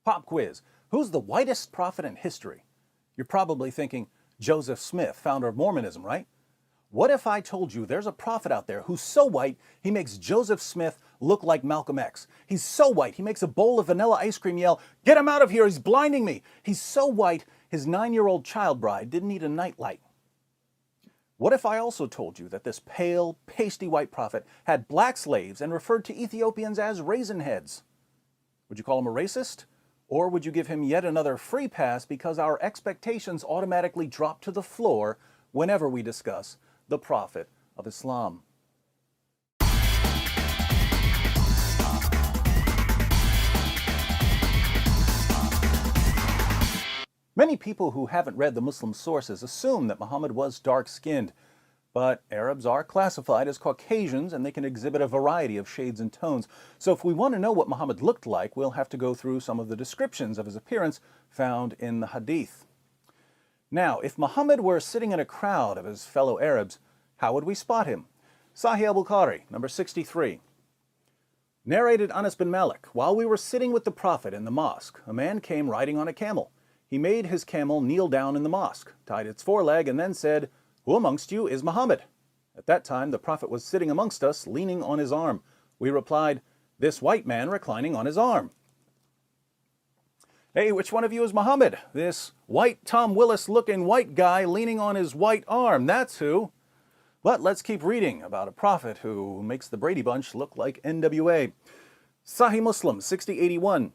Pop quiz. Who's the whitest prophet in history? You're probably thinking Joseph Smith, founder of Mormonism, right? What if I told you there's a prophet out there who's so white he makes Joseph Smith look like Malcolm X? He's so white he makes a bowl of vanilla ice cream yell, "Get him out of here, he's blinding me!" He's so white his 9-year-old child bride didn't need a nightlight. What if I also told you that this pale, pasty white prophet had black slaves and referred to Ethiopians as raisin heads? Would you call him a racist? Or would you give him yet another free pass because our expectations automatically drop to the floor whenever we discuss the Prophet of Islam? Many people who haven't read the Muslim sources assume that Muhammad was dark-skinned, but Arabs are classified as Caucasians and they can exhibit a variety of shades and tones. So if we want to know what Muhammad looked like, we'll have to go through some of the descriptions of his appearance found in the Hadith. Now, if Muhammad were sitting in a crowd of his fellow Arabs, how would we spot him? Sahih al-Bukhari, number 63. Narrated Anas bin Malik, while we were sitting with the Prophet in the mosque, a man came riding on a camel. He made his camel kneel down in the mosque, tied its foreleg, and then said, "Who amongst you is Muhammad?" At that time, the Prophet was sitting amongst us, leaning on his arm. We replied, "This white man reclining on his arm." "Hey, which one of you is Muhammad?" "This white Tom Willis-looking white guy leaning on his white arm, that's who." But let's keep reading about a prophet who makes the Brady Bunch look like NWA. Sahih Muslim, 6081.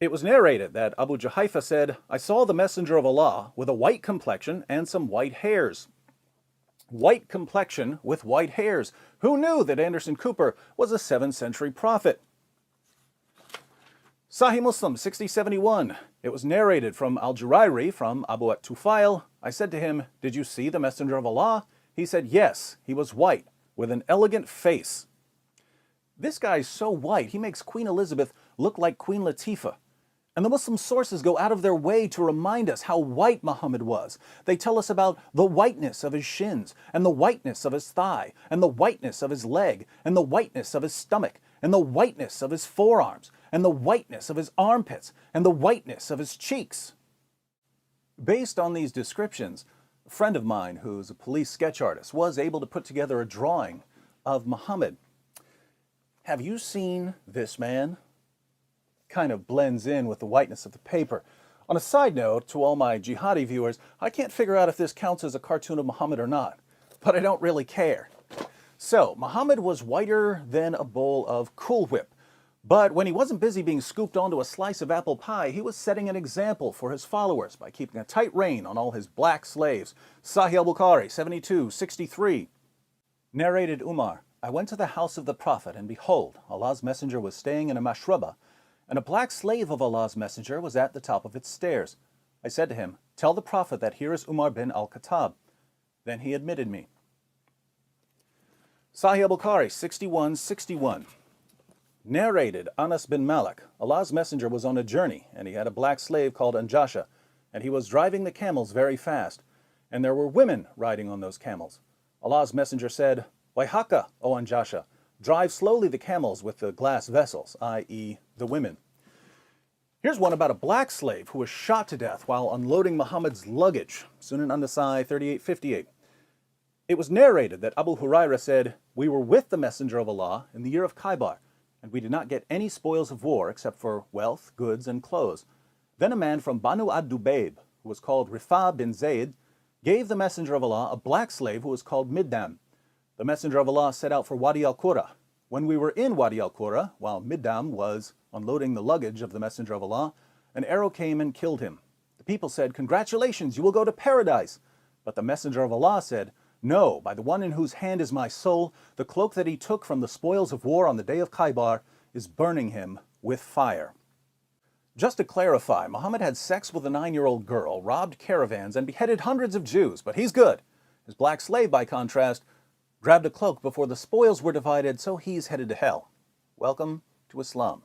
It was narrated that Abu Juhayfa said, "I saw the Messenger of Allah with a white complexion and some white hairs." White complexion with white hairs. Who knew that Anderson Cooper was a 7th century prophet? Sahih Muslim, 6071. It was narrated from Al-Jurairi from Abu at-Tufail. I said to him, "Did you see the Messenger of Allah?" He said, "Yes, he was white, with an elegant face." This guy's so white, he makes Queen Elizabeth look like Queen Latifah. And the Muslim sources go out of their way to remind us how white Muhammad was. They tell us about the whiteness of his shins, and the whiteness of his thigh, and the whiteness of his leg, and the whiteness of his stomach, and the whiteness of his forearms, and the whiteness of his armpits, and the whiteness of his cheeks. Based on these descriptions, a friend of mine who's a police sketch artist was able to put together a drawing of Muhammad. Have you seen this man? Kind of blends in with the whiteness of the paper. On a side note, to all my jihadi viewers, I can't figure out if this counts as a cartoon of Muhammad or not, but I don't really care. So, Muhammad was whiter than a bowl of Cool Whip, but when he wasn't busy being scooped onto a slice of apple pie, he was setting an example for his followers by keeping a tight rein on all his black slaves. Sahih al-Bukhari, 7263. Narrated Umar, I went to the house of the Prophet, and behold, Allah's Messenger was staying in a mashraba, and a black slave of Allah's Messenger was at the top of its stairs. I said to him, "Tell the Prophet that here is Umar bin al-Khattab." Then he admitted me. Sahih al-Bukhari, 6161. Narrated Anas bin Malik, Allah's Messenger was on a journey, and he had a black slave called Anjasha, and he was driving the camels very fast, and there were women riding on those camels. Allah's Messenger said, "Wayhaka, O Anjasha, drive slowly the camels with the glass vessels," i.e. the women. Here's one about a black slave who was shot to death while unloading Muhammad's luggage. Sunan an-Nasai 3858. It was narrated that Abu Huraira said, "We were with the Messenger of Allah in the year of Khaybar, and we did not get any spoils of war except for wealth, goods, and clothes. Then a man from Banu ad-Dubayb, who was called Rifa bin Zayd, gave the Messenger of Allah a black slave who was called Middam. The Messenger of Allah set out for Wadi al-Qura. When we were in Wadi al-Qura, while Middam was unloading the luggage of the Messenger of Allah, an arrow came and killed him. The people said, 'Congratulations, you will go to paradise.' But the Messenger of Allah said, 'No, by the one in whose hand is my soul, the cloak that he took from the spoils of war on the day of Khaybar is burning him with fire.'" Just to clarify, Muhammad had sex with a 9-year-old girl, robbed caravans, and beheaded hundreds of Jews, but he's good. His black slave, by contrast, grabbed a cloak before the spoils were divided, so he's headed to hell. Welcome to Islam.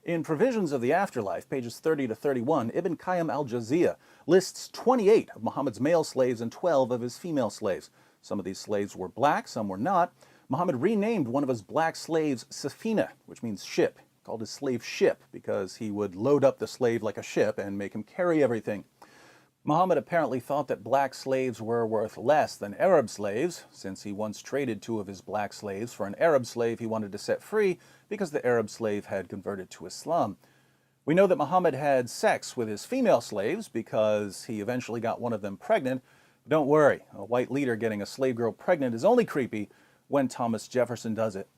In Provisions of the Afterlife, pages 30 to 31, Ibn Qayyim al-Jawziyya lists 28 of Muhammad's male slaves and 12 of his female slaves. Some of these slaves were black, some were not. Muhammad renamed one of his black slaves Safina, which means ship, called his slave ship, because he would load up the slave like a ship and make him carry everything. Muhammad apparently thought that black slaves were worth less than Arab slaves, since he once traded 2 of his black slaves for an Arab slave he wanted to set free because the Arab slave had converted to Islam. We know that Muhammad had sex with his female slaves because he eventually got one of them pregnant. But don't worry, a white leader getting a slave girl pregnant is only creepy when Thomas Jefferson does it.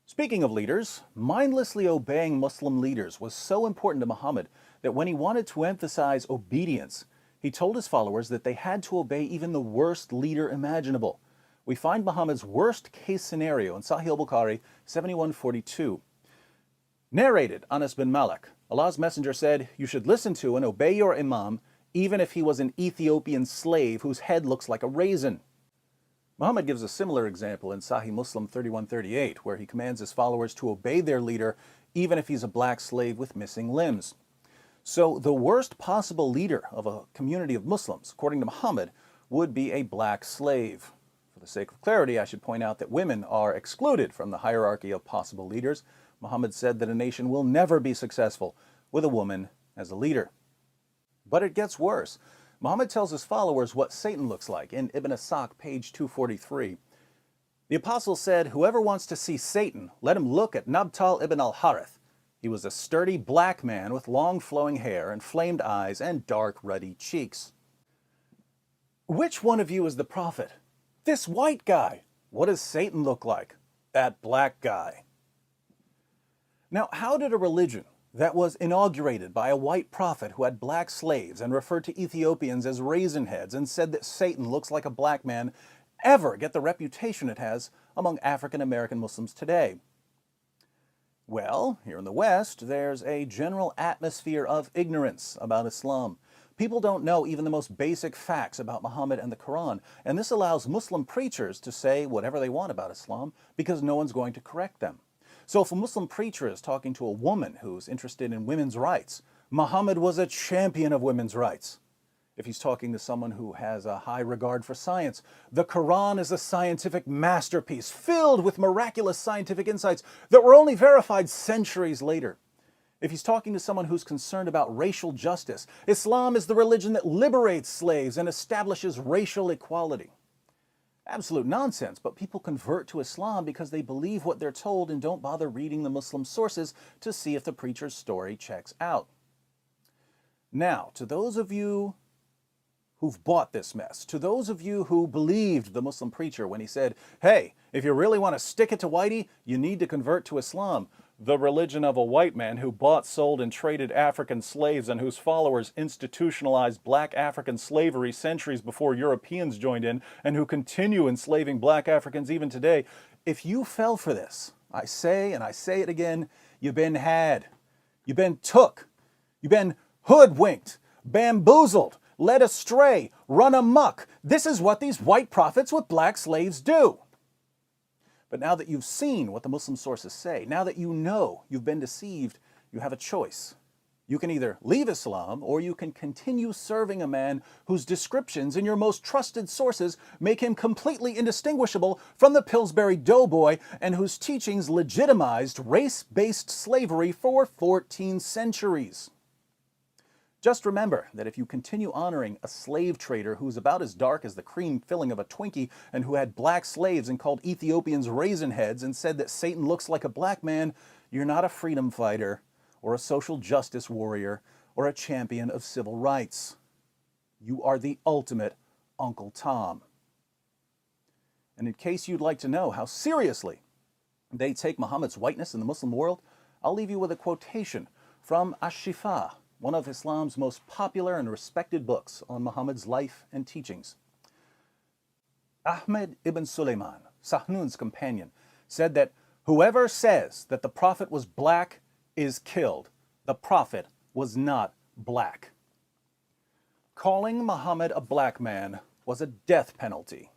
Speaking of leaders, mindlessly obeying Muslim leaders was so important to Muhammad that when he wanted to emphasize obedience, he told his followers that they had to obey even the worst leader imaginable. We find Muhammad's worst case scenario in Sahih al-Bukhari 7142. Narrated Anas bin Malik, Allah's Messenger said, "You should listen to and obey your imam, even if he was an Ethiopian slave whose head looks like a raisin." Muhammad gives a similar example in Sahih Muslim 3138, where he commands his followers to obey their leader, even if he's a black slave with missing limbs. So the worst possible leader of a community of Muslims, according to Muhammad, would be a black slave. For the sake of clarity, I should point out that women are excluded from the hierarchy of possible leaders. Muhammad said that a nation will never be successful with a woman as a leader. But it gets worse. Muhammad tells his followers what Satan looks like in Ibn Asaq, page 243. The apostle said, "Whoever wants to see Satan, let him look at Nabtal ibn al-Harith. He was a sturdy black man with long flowing hair, inflamed eyes, and dark ruddy cheeks." Which one of you is the prophet? This white guy. What does Satan look like? That black guy. Now, how did a religion that was inaugurated by a white prophet who had black slaves and referred to Ethiopians as raisin heads and said that Satan looks like a black man ever get the reputation it has among African American Muslims today? Well, here in the West, there's a general atmosphere of ignorance about Islam. People don't know even the most basic facts about Muhammad and the Quran, and this allows Muslim preachers to say whatever they want about Islam because no one's going to correct them. So if a Muslim preacher is talking to a woman who's interested in women's rights, Muhammad was a champion of women's rights. If he's talking to someone who has a high regard for science, the Quran is a scientific masterpiece filled with miraculous scientific insights that were only verified centuries later. If he's talking to someone who's concerned about racial justice, Islam is the religion that liberates slaves and establishes racial equality. Absolute nonsense, but people convert to Islam because they believe what they're told and don't bother reading the Muslim sources to see if the preacher's story checks out. Now, to those of you who've bought this mess, to those of you who believed the Muslim preacher when he said, "Hey, if you really want to stick it to Whitey, you need to convert to Islam," the religion of a white man who bought, sold, and traded African slaves and whose followers institutionalized black African slavery centuries before Europeans joined in, and who continue enslaving black Africans even today. If you fell for this, I say, and I say it again, you've been had. You've been took. You've been hoodwinked, bamboozled, led astray, run amok. This is what these white prophets with black slaves do. But now that you've seen what the Muslim sources say, now that you know you've been deceived, you have a choice. You can either leave Islam or you can continue serving a man whose descriptions in your most trusted sources make him completely indistinguishable from the Pillsbury Doughboy and whose teachings legitimized race-based slavery for 14 centuries. Just remember that if you continue honoring a slave trader who's about as dark as the cream filling of a Twinkie and who had black slaves and called Ethiopians raisin heads and said that Satan looks like a black man, you're not a freedom fighter or a social justice warrior or a champion of civil rights. You are the ultimate Uncle Tom. And in case you'd like to know how seriously they take Muhammad's whiteness in the Muslim world, I'll leave you with a quotation from Ash-Shifa, one of Islam's most popular and respected books on Muhammad's life and teachings. Ahmed ibn Sulaiman, Sahnun's companion, said that whoever says that the Prophet was black is killed. The Prophet was not black. Calling Muhammad a black man was a death penalty.